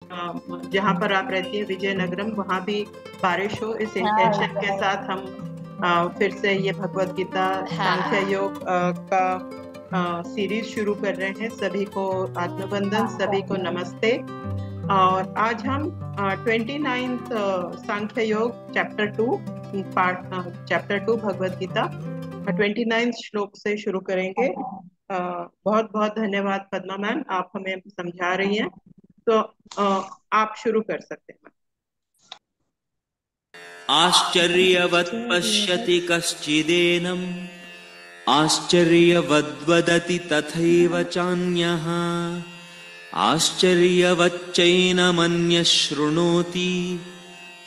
जहाँ पर आप रहती हैं विजयनगरम, वहाँ भी बारिश हो, इस इंटेंशन के हाँ साथ हम फिर से ये भगवत गीता सांख्य हाँ योग का सीरीज शुरू कर रहे हैं। सभी को आत्मबंधन, सभी को नमस्ते। और आज हम 29th सांख्य योग चैप्टर 2 भगवत गीता 29 श्लोक से शुरू करेंगे। बहुत बहुत धन्यवाद पद्मा मैम, आप हमें समझा रही हैं। तो आप शुरू कर सकते हैं। आश्चर्यवत् पश्यति कश्चिदेनम् आश्चर्यवद्वदति तथैव चान्यः आश्चर्यवच्चैनमन्यः शृणोति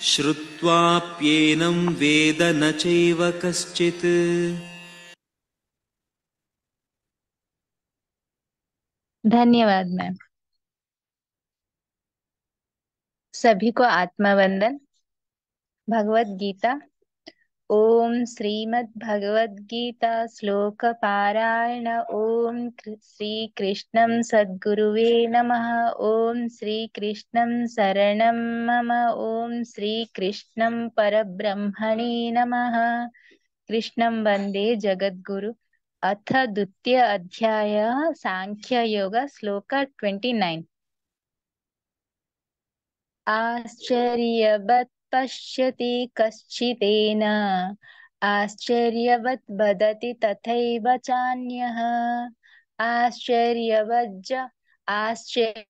श्रुत्वाप्येनं वेद न चैव कश्चित्। धन्यवाद मैम। सभी को आत्मवंदन। भगवत गीता। ओम श्रीमद् भगवद गीता श्लोक पारायण। ओम श्री कृष्णं सद्गुरुवे नमः। ओम श्री कृष्णं शरणं मम। ओम श्री कृष्णं परब्रह्मणे नमः। कृष्णं वन्दे जगद्गुरु। अथ द्वितीय अध्याय सांख्य योग श्लोक 29। आश्चर्यवत् पश्यति कश्चिदेन आश्चर्यवत् वदति तथैव चान्यः आश्चर्यवज्ज आश्चर्य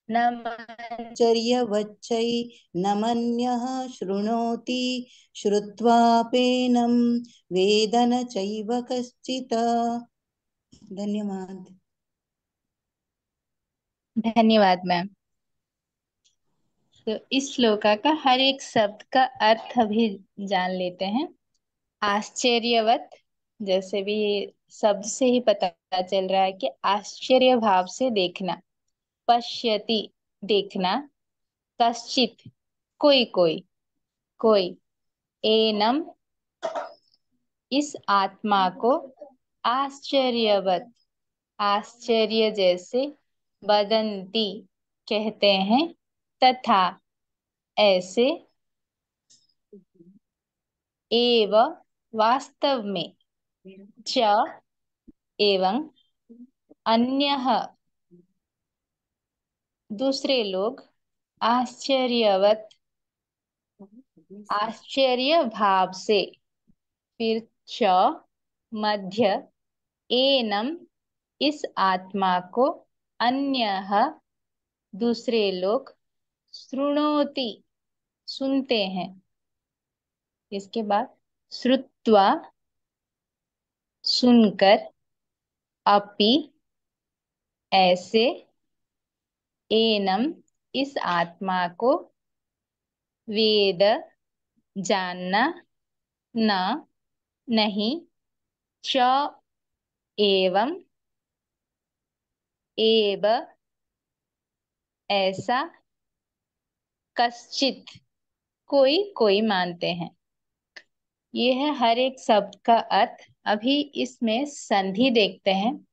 आश्चर्यवच्चैनमन्यः शृणोति श्रुत्वापेनं वेद न चैव कश्चित्। धन्यवाद। धन्यवाद मैम। तो इस श्लोका का हर एक शब्द का अर्थ भी जान लेते हैं। आश्चर्यवत, जैसे भी शब्द से ही पता चल रहा है कि आश्चर्य भाव से देखना। पश्यति, देखना। कश्चित, कोई कोई कोई। एनम, इस आत्मा को। आश्चर्यवत, आश्चर्य जैसे। वदंती, कहते हैं। तथा, ऐसे। एव, वास्तव में। च, एवं। अन्यः, दूसरे लोग। आश्चर्यवत, आश्चर्य भाव से। फिर च, मध्य। एनम, इस आत्मा को। अन्यः, दूसरे लोग। श्रुणोति, सुनते हैं। इसके बाद श्रुत्वा, सुनकर। अपि, ऐसे। एनम, इस आत्मा को। वेद, जानना। न, नहीं। च, एवं। एव, ऐसा। कश्चित, कोई कोई मानते हैं। ये है हर एक शब्द का अर्थ। अभी इसमें संधि देखते हैं।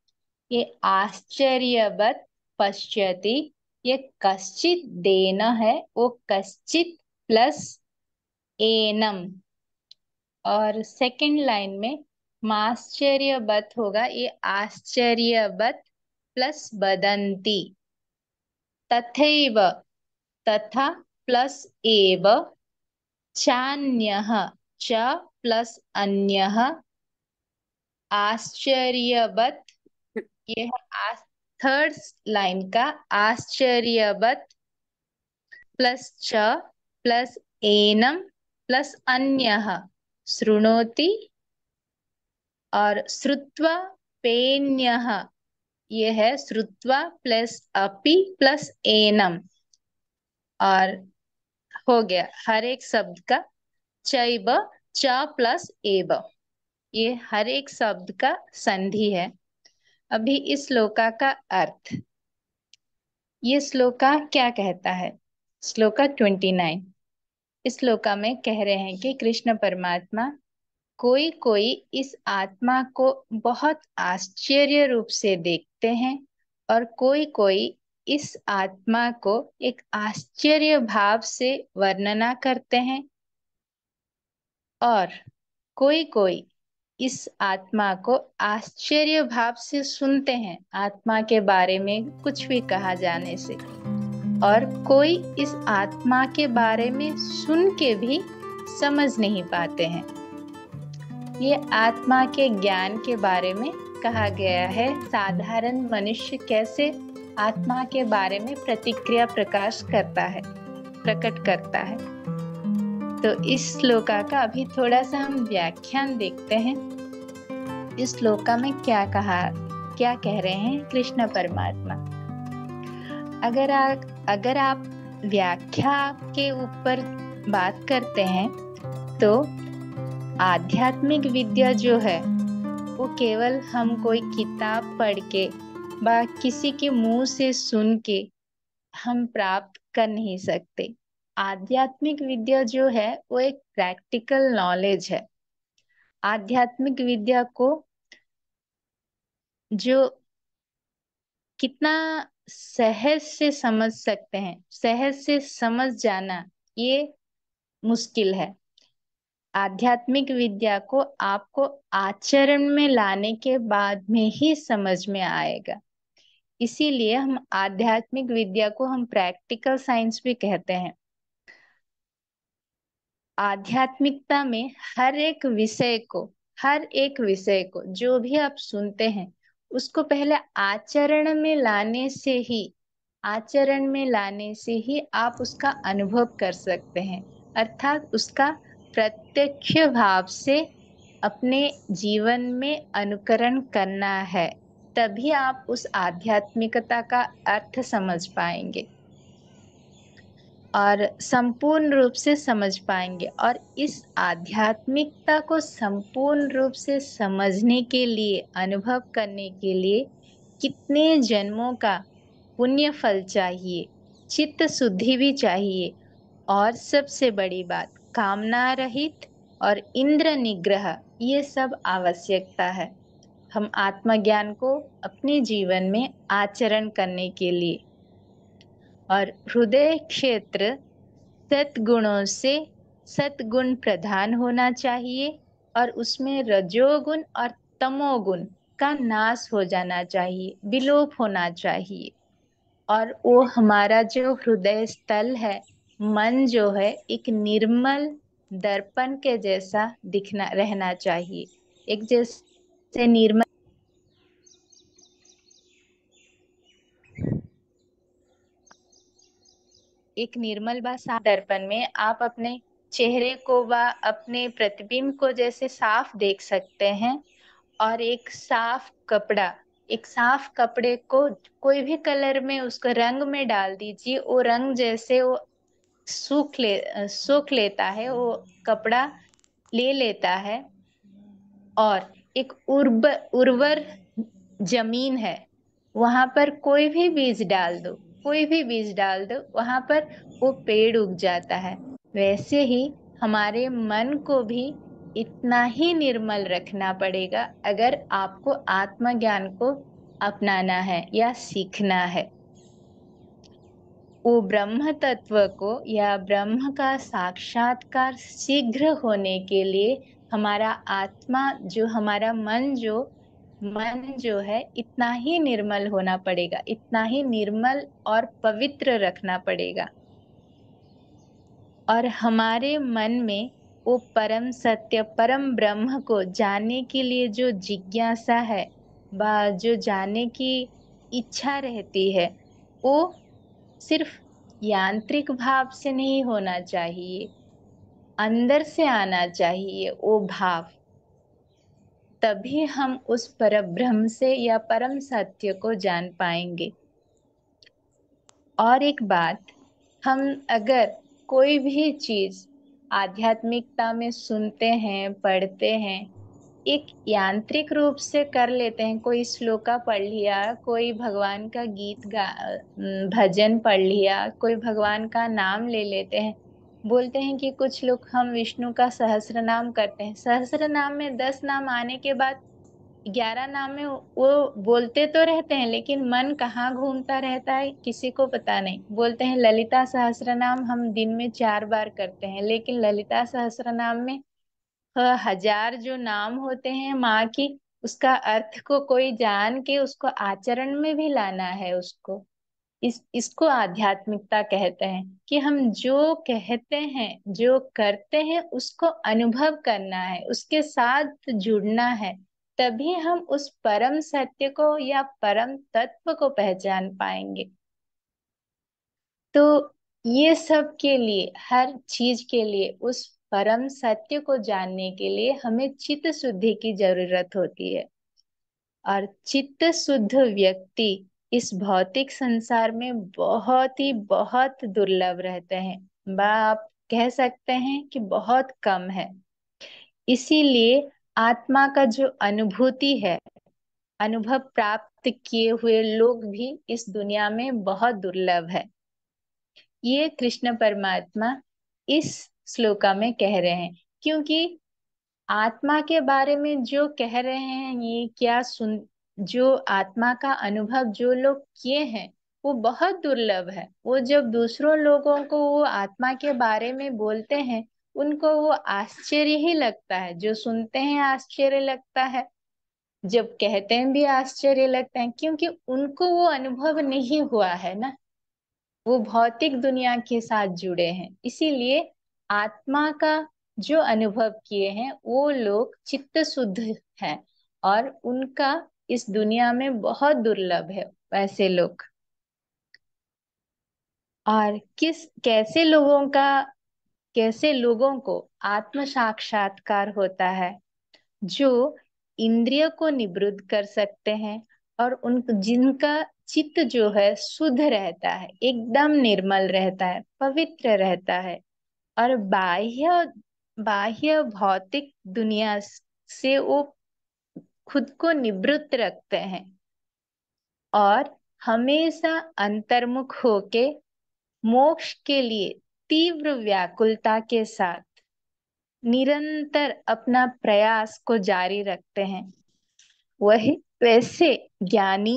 ये आश्चर्यवत पश्यति, ये कश्चित देन है, वो कश्चित प्लस एनम। और सेकंड लाइन में माश्चर्यवत होगा, ये आश्चर्यवत प्लस वदंती। तथैव, तथा प्लस एव। चान्यः, च प्लस अन्यः। आश्चर्यवत, यह थर्ड लाइन का आश्चर्यवत प्लस च प्लस एनम प्लस अन्यः। शृणोति, और श्रुत्वा पेन्यः, यह है श्रुत्वा प्लस अपि प्लस एनम। और हो गया हर एक शब्द का। चैव, च प्लस एव, ये हर एक शब्द का संधि है। अभी इस श्लोका का अर्थ। ये श्लोका क्या कहता है? श्लोका 29। इस श्लोका में कह रहे हैं कि कृष्ण परमात्मा कोई कोई इस आत्मा को बहुत आश्चर्य रूप से देखते हैं और कोई कोई इस आत्मा को एक आश्चर्य भाव से वर्णना करते हैं और कोई कोई इस आत्मा को आश्चर्य भाव से सुनते हैं आत्मा के बारे में कुछ भी कहा जाने से, और कोई इस आत्मा के बारे में सुन के भी समझ नहीं पाते हैं। ये आत्मा के ज्ञान के बारे में कहा गया है। साधारण मनुष्य कैसे आत्मा के बारे में प्रतिक्रिया प्रकट करता है। तो इस श्लोका का अभी थोड़ा सा हम व्याख्यान देखते हैं। इस श्लोका में क्या कह रहे हैं कृष्ण परमात्मा। अगर आप व्याख्या के ऊपर बात करते हैं तो आध्यात्मिक विद्या जो है वो केवल हम कोई किताब पढ़ के व किसी के मुंह से सुन के हम प्राप्त कर नहीं सकते। आध्यात्मिक विद्या जो है वो एक प्रैक्टिकल नॉलेज है। आध्यात्मिक विद्या को जो कितना सहज से समझ सकते हैं, सहज से समझ जाना ये मुश्किल है। आध्यात्मिक विद्या को आपको आचरण में लाने के बाद में ही समझ में आएगा। इसीलिए हम आध्यात्मिक विद्या को हम प्रैक्टिकल साइंस भी कहते हैं। आध्यात्मिकता में हर एक विषय को जो भी आप सुनते हैं उसको पहले आचरण में लाने से ही आप उसका अनुभव कर सकते हैं, अर्थात उसका प्रत्यक्ष भाव से अपने जीवन में अनुकरण करना है, तभी आप उस आध्यात्मिकता का अर्थ समझ पाएंगे और संपूर्ण रूप से समझ पाएंगे। और इस आध्यात्मिकता को संपूर्ण रूप से समझने के लिए, अनुभव करने के लिए कितने जन्मों का पुण्य फल चाहिए, चित्त शुद्धि भी चाहिए, और सबसे बड़ी बात कामना रहित और इंद्र निग्रह, ये सब आवश्यकता है हम आत्मज्ञान को अपने जीवन में आचरण करने के लिए। और हृदय क्षेत्र सतगुण प्रधान होना चाहिए और उसमें रजोगुण और तमोगुण का नाश हो जाना चाहिए, विलोप होना चाहिए। और वो हमारा जो हृदय स्थल है, मन जो है, एक निर्मल दर्पण के जैसा रहना चाहिए। एक जैसे निर्मल व साफ दर्पण में आप अपने चेहरे को व अपने प्रतिबिंब को जैसे साफ देख सकते हैं। और एक साफ कपड़े को कोई भी कलर में उसको रंग में डाल दीजिए, वो रंग जैसे वो सूख लेता है, वो कपड़ा ले लेता है। और एक उर्वर जमीन है, वहां पर कोई भी बीज डाल दो, वहां पर वो पेड़ उग जाता है। वैसे ही हमारे मन को भी इतना ही निर्मल रखना पड़ेगा अगर आपको आत्मज्ञान को अपनाना है या सीखना है। वो ब्रह्म तत्व को या ब्रह्म का साक्षात्कार शीघ्र होने के लिए हमारा मन जो है इतना ही निर्मल होना पड़ेगा, इतना ही निर्मल और पवित्र रखना पड़ेगा। और हमारे मन में वो परम सत्य, परम ब्रह्म को जानने के लिए जो जिज्ञासा है व जो जानने की इच्छा रहती है, वो सिर्फ यांत्रिक भाव से नहीं होना चाहिए, अंदर से आना चाहिए वो भाव। तभी हम उस परब्रह्म से या परम सत्य को जान पाएंगे। और एक बात, हम अगर कोई भी चीज आध्यात्मिकता में सुनते हैं, पढ़ते हैं, एक यांत्रिक रूप से कर लेते हैं, कोई श्लोका पढ़ लिया, कोई भगवान का भजन पढ़ लिया, कोई भगवान का नाम ले लेते हैं, बोलते हैं कि कुछ लोग हम विष्णु का सहस्र नाम करते हैं, सहस्र नाम में 10 नाम आने के बाद 11 नाम में वो बोलते तो रहते हैं, लेकिन मन कहाँ घूमता रहता है किसी को पता नहीं। बोलते हैं ललिता सहस्र नाम हम दिन में 4 बार करते हैं, लेकिन ललिता सहस्र नाम में 1000 जो नाम होते हैं माँ की, उसका अर्थ को कोई जान के उसको आचरण में भी लाना है उसको। इसको आध्यात्मिकता कहते हैं कि हम जो कहते हैं जो करते हैं उसको अनुभव करना है, उसके साथ जुड़ना है, तभी हम उस परम सत्य को या परम तत्व को पहचान पाएंगे। तो ये सब के लिए, हर चीज के लिए, उस परम सत्य को जानने के लिए हमें चित्त शुद्धि की जरूरत होती है। और चित्त शुद्ध व्यक्ति इस भौतिक संसार में बहुत ही बहुत दुर्लभ रहते हैं, आप कह सकते हैं कि बहुत कम है। इसीलिए आत्मा का जो अनुभूति है, अनुभव प्राप्त किए हुए लोग भी इस दुनिया में बहुत दुर्लभ है। ये कृष्ण परमात्मा इस श्लोका में कह रहे हैं, क्योंकि आत्मा के बारे में जो कह रहे हैं, ये क्या सुन, जो आत्मा का अनुभव जो लोग किए हैं वो बहुत दुर्लभ है। वो जब दूसरों लोगों को वो आत्मा के बारे में बोलते हैं, उनको वो आश्चर्य ही लगता है, जो सुनते हैं आश्चर्य लगता है, जब कहते हैं भी आश्चर्य लगता है, क्योंकि उनको वो अनुभव नहीं हुआ है ना, वो भौतिक दुनिया के साथ जुड़े हैं। इसीलिए आत्मा का जो अनुभव किए हैं वो लोग चित्त शुद्ध हैं, और उनका इस दुनिया में बहुत दुर्लभ है वैसे लोग। और कैसे लोगों को आत्म साक्षात्कार होता है, जो इंद्रिय को निवृत्त कर सकते हैं, और उन जिनका चित्त जो है शुद्ध रहता है, एकदम निर्मल रहता है, पवित्र रहता है, और बाह्य बाह्य भौतिक दुनिया से वो खुद को निवृत्त रखते हैं, और हमेशा अंतर्मुख होके मोक्ष के लिए तीव्र व्याकुलता के साथ निरंतर अपना प्रयास को जारी रखते हैं। वही वैसे ज्ञानी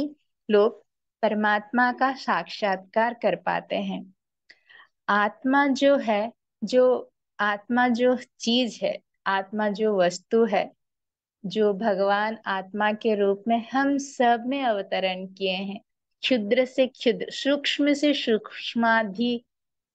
लोग परमात्मा का साक्षात्कार कर पाते हैं। आत्मा जो है, जो आत्मा जो चीज है, आत्मा जो वस्तु है, जो भगवान आत्मा के रूप में हम सब में अवतरण किए हैं, क्षुद्र से क्षुद्र, सूक्ष्म से सूक्ष्माधि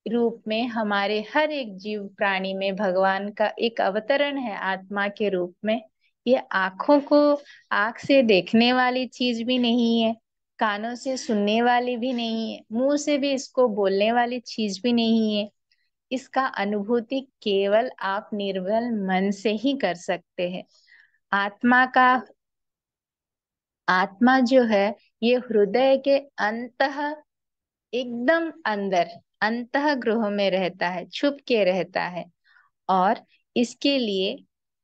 रूप में हमारे हर एक जीव प्राणी में भगवान का एक अवतरण है आत्मा के रूप में। ये आंख से देखने वाली चीज भी नहीं है, कानों से सुनने वाली भी नहीं है, मुंह से भी इसको बोलने वाली चीज भी नहीं है। इसका अनुभूति केवल आप निर्मल मन से ही कर सकते हैं। आत्मा का आत्मा जो है ये हृदय के एकदम अंदर अंतः गृह में रहता है, छुप के रहता है, और इसके लिए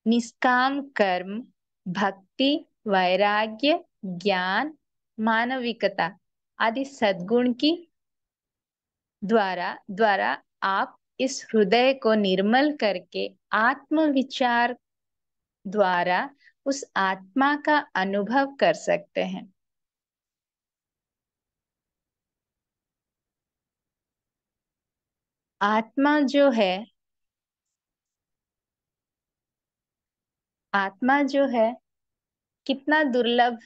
निष्काम कर्म, भक्ति, वैराग्य, ज्ञान, मानविकता आदि सद्गुण की द्वारा द्वारा आप इस हृदय को निर्मल करके आत्म विचार द्वारा उस आत्मा का अनुभव कर सकते हैं। आत्मा जो है आत्मा जो है कितना दुर्लभ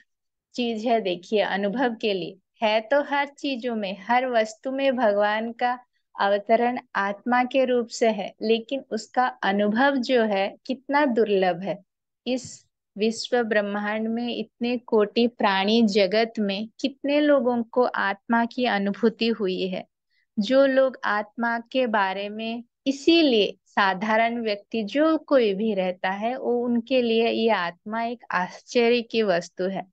चीज है, देखिए अनुभव के लिए। है तो हर चीजों में, हर वस्तु में भगवान का अवतरण आत्मा के रूप से है, लेकिन उसका अनुभव जो है कितना दुर्लभ है। इस विश्व ब्रह्मांड में इतने कोटि प्राणी जगत में कितने लोगों को आत्मा की अनुभूति हुई है। जो लोग आत्मा के बारे में, इसीलिए साधारण व्यक्ति जो कोई भी रहता है वो, उनके लिए ये आत्मा एक आश्चर्य की वस्तु है।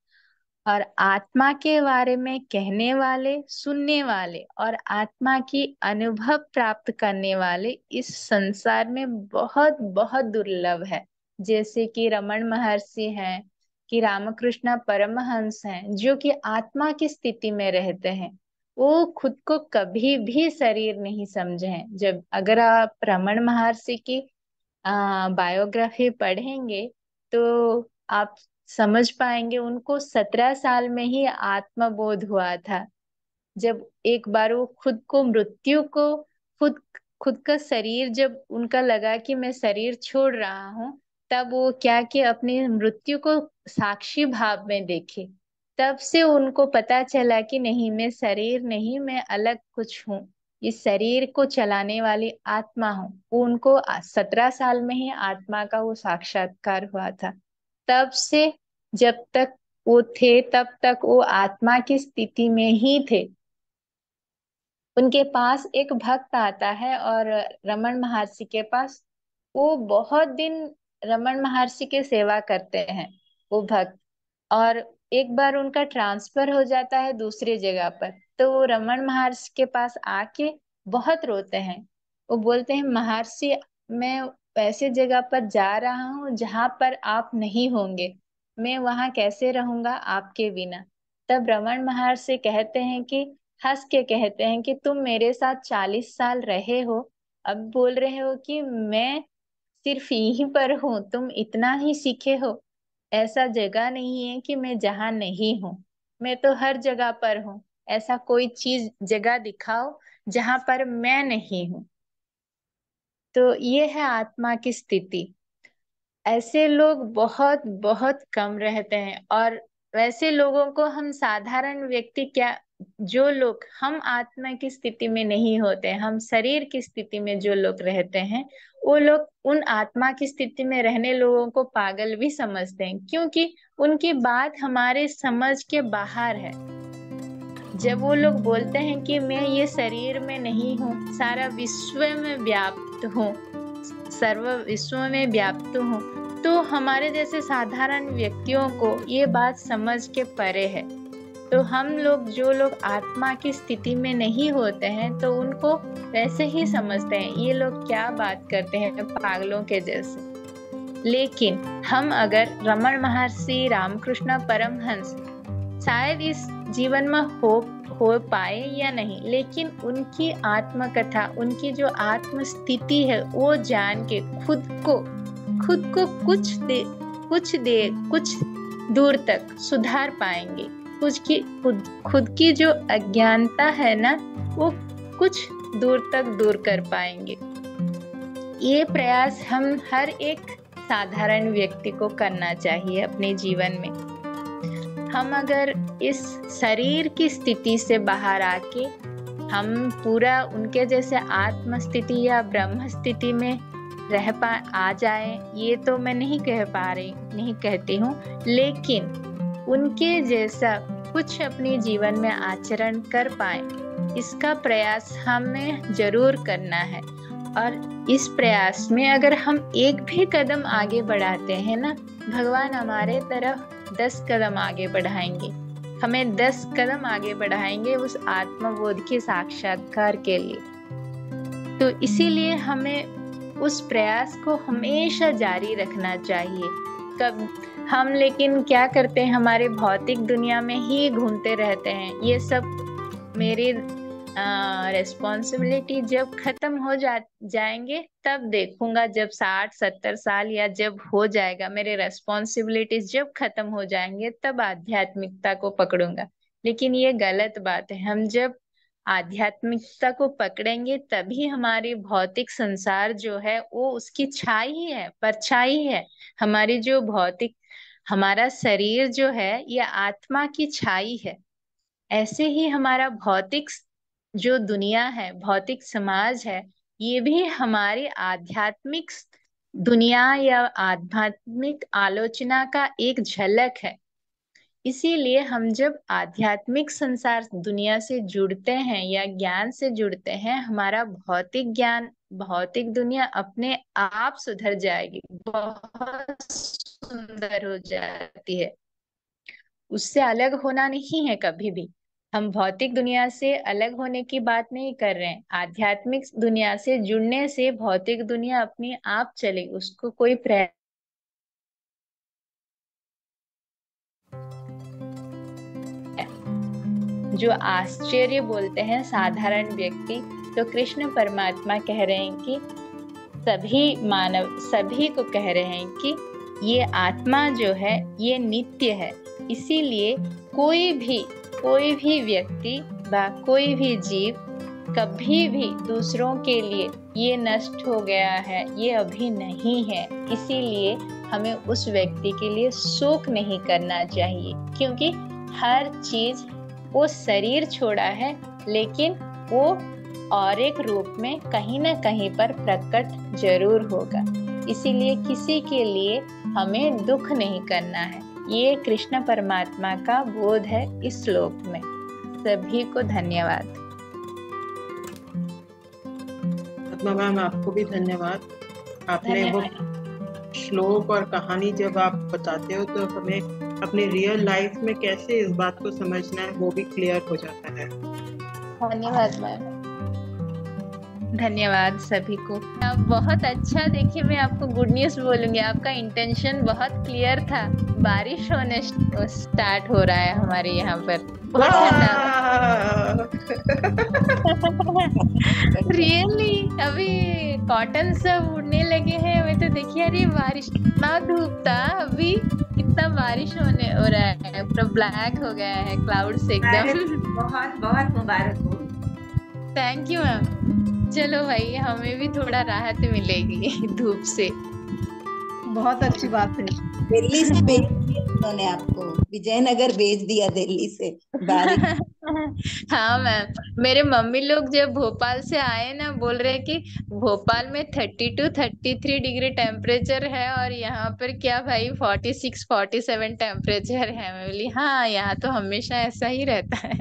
और आत्मा के बारे में कहने वाले, सुनने वाले और आत्मा की अनुभव प्राप्त करने वाले इस संसार में बहुत बहुत दुर्लभ है। जैसे कि रमन महर्षि हैं, कि रामकृष्ण परमहंस हैं, जो कि आत्मा की स्थिति में रहते हैं। वो खुद को कभी भी शरीर नहीं समझे हैं। जब अगर आप रमन महर्षि की बायोग्राफी पढ़ेंगे तो आप समझ पाएंगे, उनको 17 साल में ही आत्मबोध हुआ था। जब एक बार वो खुद को मृत्यु को खुद खुद का शरीर, जब उनका लगा कि मैं शरीर छोड़ रहा हूँ, तब वो क्या कि अपनी मृत्यु को साक्षी भाव में देखे। तब से उनको पता चला कि नहीं, मैं शरीर नहीं, मैं अलग कुछ हूँ, इस शरीर को चलाने वाली आत्मा हूँ। वो उनको 17 साल में ही आत्मा का वो साक्षात्कार हुआ था। तब से जब तक वो थे तब तक वो आत्मा की स्थिति में ही थे। उनके पास एक भक्त आता है और रमन महर्षि के पास, वो बहुत दिन रमन महर्षि की सेवा करते हैं वो भक्त। और एक बार उनका ट्रांसफर हो जाता है दूसरी जगह पर, तो वो रमन महर्षि के पास आके बहुत रोते हैं। वो बोलते हैं, महर्षि, मैं ऐसे जगह पर जा रहा हूँ जहाँ पर आप नहीं होंगे, मैं वहाँ कैसे रहूंगा आपके बिना। तब रमन महर्षि कहते हैं कि, हंस के कहते हैं कि तुम मेरे साथ 40 साल रहे हो, अब बोल रहे हो कि मैं सिर्फ यहीं पर हूँ, तुम इतना ही सीखे हो। ऐसा जगह नहीं है कि मैं जहाँ नहीं हूँ, मैं तो हर जगह पर हूँ। ऐसा कोई चीज जगह दिखाओ जहां पर मैं नहीं हूँ। तो ये है आत्मा की स्थिति। ऐसे लोग बहुत बहुत कम रहते हैं। और वैसे लोगों को हम साधारण व्यक्ति क्या, जो लोग हम आत्मा की स्थिति में नहीं होते, हम शरीर की स्थिति में जो लोग रहते हैं, वो लोग उन आत्मा की स्थिति में रहने लोगों को पागल भी समझते हैं, क्योंकि उनकी बात हमारे समझ के बाहर है। जब वो लोग बोलते हैं कि मैं ये शरीर में नहीं हूँ, सारा विश्व में व्याप्त हूँ, सर्व विश्व में व्याप्त हूँ, तो हमारे जैसे साधारण व्यक्तियों को ये बात समझ के परे है। तो हम लोग, जो लोग आत्मा की स्थिति में नहीं होते हैं, तो उनको वैसे ही समझते हैं, ये लोग क्या बात करते हैं, पागलों के जैसे। लेकिन हम अगर रमन महर्षि, रामकृष्ण परमहंस, शायद इस जीवन में हो पाए या नहीं, लेकिन उनकी आत्मकथा, उनकी जो आत्म स्थिति है, वो जान के खुद को कुछ दूर तक सुधार पाएंगे। खुद की जो अज्ञानता है ना, वो कुछ दूर तक दूर कर पाएंगे। ये प्रयास हम हर एक साधारण व्यक्ति को करना चाहिए अपने जीवन में। हम अगर इस शरीर की स्थिति से बाहर आके हम पूरा उनके जैसे आत्म स्थिति या ब्रह्म स्थिति में आ जाए, ये तो मैं नहीं कहती हूँ, लेकिन उनके जैसा कुछ अपने जीवन में आचरण कर पाए, इसका प्रयास हमें जरूर करना है। और इस प्रयास में अगर हम एक भी कदम आगे बढ़ाते हैं ना, भगवान हमारे तरफ 10 कदम आगे बढ़ाएंगे, हमें 10 कदम आगे बढ़ाएंगे उस आत्मबोध के साक्षात्कार के लिए। तो इसीलिए हमें उस प्रयास को हमेशा जारी रखना चाहिए। कब हम लेकिन क्या करते हैं, हमारे भौतिक दुनिया में ही घूमते रहते हैं। ये सब मेरी रिस्पॉन्सिबिलिटी जब खत्म हो जाएंगे तब देखूंगा, जब 60-70 साल या जब हो जाएगा, मेरे रिस्पॉन्सिबिलिटीज जब खत्म हो जाएंगे तब आध्यात्मिकता को पकड़ूंगा। लेकिन ये गलत बात है। हम जब आध्यात्मिकता को पकड़ेंगे तभी हमारी भौतिक संसार जो है वो उसकी छाई ही है, परछाई है। हमारी जो भौतिक, हमारा शरीर जो है ये आत्मा की छाई है। ऐसे ही हमारा भौतिक जो दुनिया है, भौतिक समाज है, ये भी हमारी आध्यात्मिक दुनिया या आध्यात्मिक आलोचना का एक झलक है। इसीलिए हम जब आध्यात्मिक संसार दुनिया से जुड़ते हैं या ज्ञान से जुड़ते हैं, हमारा भौतिक ज्ञान, भौतिक दुनिया अपने आप सुधर जाएगी, बहुत सुंदर हो जाती है। उससे अलग होना नहीं है कभी भी। हम भौतिक दुनिया से अलग होने की बात नहीं कर रहे हैं। आध्यात्मिक दुनिया से जुड़ने से भौतिक दुनिया अपने आप चले, उसको कोई प्रयास जो आश्चर्य बोलते हैं साधारण व्यक्ति, तो कृष्ण परमात्मा कह रहे हैं कि सभी मानव, सभी को कह रहे हैं कि ये आत्मा जो है ये नित्य है। इसीलिए कोई भी व्यक्ति व कोई भी जीव कभी भी दूसरों के लिए ये नष्ट हो गया है, ये अभी नहीं है, इसीलिए हमें उस व्यक्ति के लिए शोक नहीं करना चाहिए, क्योंकि हर चीज, वो शरीर छोड़ा है लेकिन वो और एक रूप में कहीं ना कहीं पर प्रकट जरूर होगा। इसीलिए किसी के लिए हमें दुख नहीं करना है। ये कृष्ण परमात्मा का बोध है इस श्लोक में। सभी को धन्यवाद। पद्मा मैम, आपको भी धन्यवाद। आपने वो श्लोक और कहानी जब आप बताते हो तो हमें अपनी रियल लाइफ में कैसे इस बात को समझना है वो भी क्लियर हो जाता है। धन्यवाद मैम, धन्यवाद सभी को। आप बहुत अच्छा, देखिए मैं आपको गुड न्यूज बोलूंगी, आपका इंटेंशन बहुत क्लियर था। बारिश होने स्टार्ट हो रहा है हमारे यहाँ पर, रियली अभी कॉटन सब उड़ने लगे हैं। मैं तो देखिए, अरे बारिश, कितना धूप था, अभी कितना बारिश होने हो रहा है, पूरा ब्लैक हो गया है क्लाउड से एकदम। बहुत बहुत मुबारक हो। Thank you ma'am. चलो भाई, हमें भी थोड़ा राहत मिलेगी धूप से। बहुत अच्छी बात है। दिल्ली से भेज दिया उन्होंने आपको, विजयनगर भेज दिया दिल्ली से बारिश। हाँ मैम, मेरे मम्मी लोग जब भोपाल से आए ना, बोल रहे कि भोपाल में 32-33 डिग्री टेम्परेचर है और यहाँ पर क्या भाई 46-47 टेम्परेचर है। मैं बोली हाँ, यहाँ तो हमेशा ऐसा ही रहता है।